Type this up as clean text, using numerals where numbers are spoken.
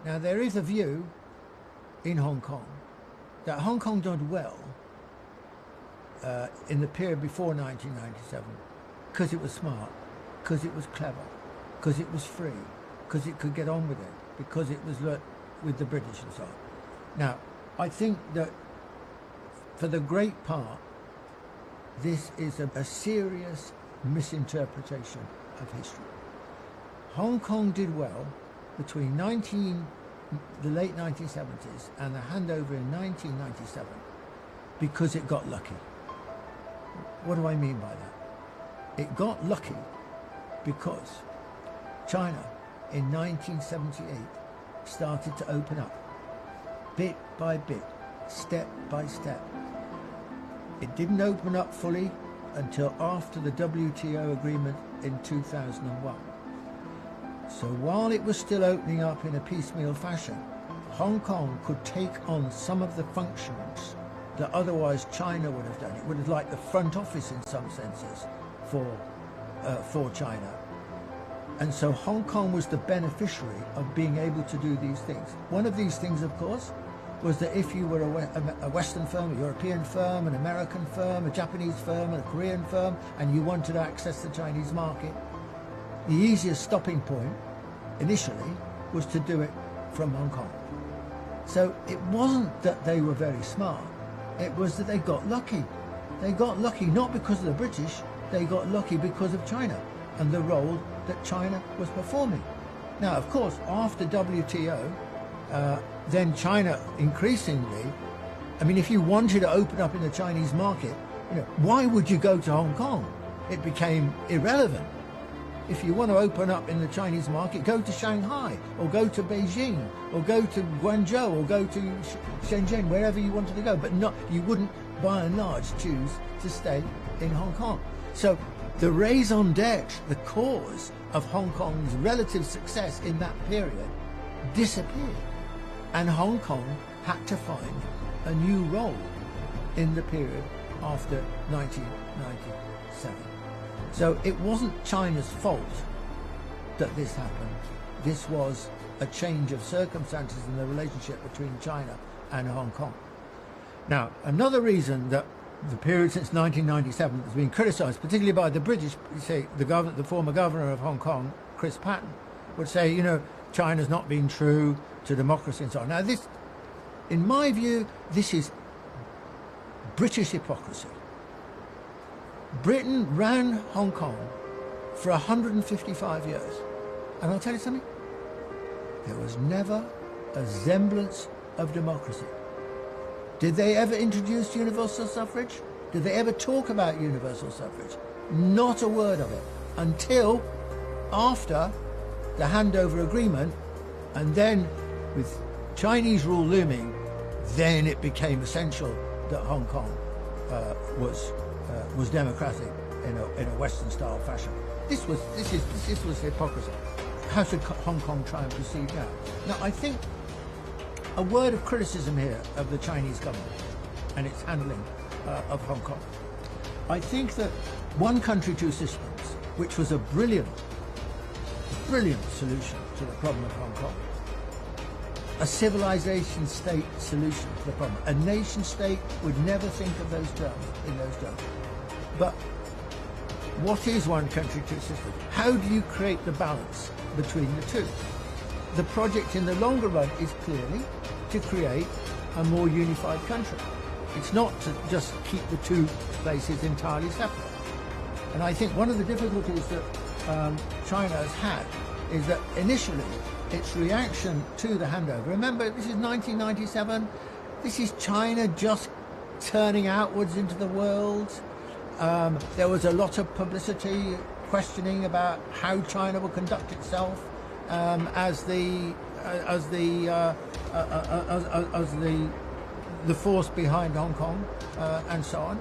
Now, there is a view in Hong Kong that Hong Kong did well in the period before 1997 because it was smart, because it was clever, because it was free, because it could get on with it, because it was with the British and so on. Now, I think that for the great part, this is a serious misinterpretation of history. Hong Kong did well between the late 1970s and the handover in 1997 because it got lucky. What do I mean by that? It got lucky because China in 1978 started to open up bit by bit, step by step. It didn't open up fully until after the WTO agreement in 2001. So while it was still opening up in a piecemeal fashion, Hong Kong could take on some of the functions that otherwise China would have done. It would have like the front office in some senses for China. And so Hong Kong was the beneficiary of being able to do these things. One of these things, of course, was that if you were a Western firm, a European firm, an American firm, a Japanese firm, a Korean firm, and you wanted to access the Chinese market, the easiest stopping point initially was to do it from Hong Kong. So it wasn't that they were very smart, it was that they got lucky. They got lucky not because of the British, they got lucky because of China and the role that China was performing. Now, of course, after WTO, then China increasingly, I mean, if you wanted to open up in the Chinese market, why would you go to Hong Kong? It became irrelevant. If you want to open up in the Chinese market, go to Shanghai, or go to Beijing, or go to Guangzhou, or go to Shenzhen, wherever you wanted to go. But you wouldn't, by and large, choose to stay in Hong Kong. So the raison d'etre, the cause of Hong Kong's relative success in that period, disappeared. And Hong Kong had to find a new role in the period after 1997. So it wasn't China's fault that this happened. This was a change of circumstances in the relationship between China and Hong Kong. Now, another reason that the period since 1997 has been criticised, particularly by the British, say the former governor of Hong Kong, Chris Patten, would say, China's not been true to democracy and so on. Now, this, in my view, this is British hypocrisy. Britain ran Hong Kong for 155 years. And I'll tell you something, there was never a semblance of democracy. Did they ever introduce universal suffrage? Did they ever talk about universal suffrage? Not a word of it until after the handover agreement, and then with Chinese rule looming, then it became essential that Hong Kong was democratic in a Western-style fashion. This was hypocrisy. How should Hong Kong try and proceed now? Now, I think a word of criticism here of the Chinese government and its handling of Hong Kong. I think that one country, two systems, which was a brilliant solution to the problem of Hong Kong, a civilization state solution to the problem. A nation state would never think of those terms in those terms. But what is one country, two systems? How do you create the balance between the two? The project in the longer run is clearly to create a more unified country. It's not to just keep the two places entirely separate. And I think one of the difficulties that China has had is that initially its reaction to the handover, remember this is 1997, this is China just turning outwards into the world. There was a lot of publicity questioning about how China will conduct itself as the force behind Hong Kong and so on.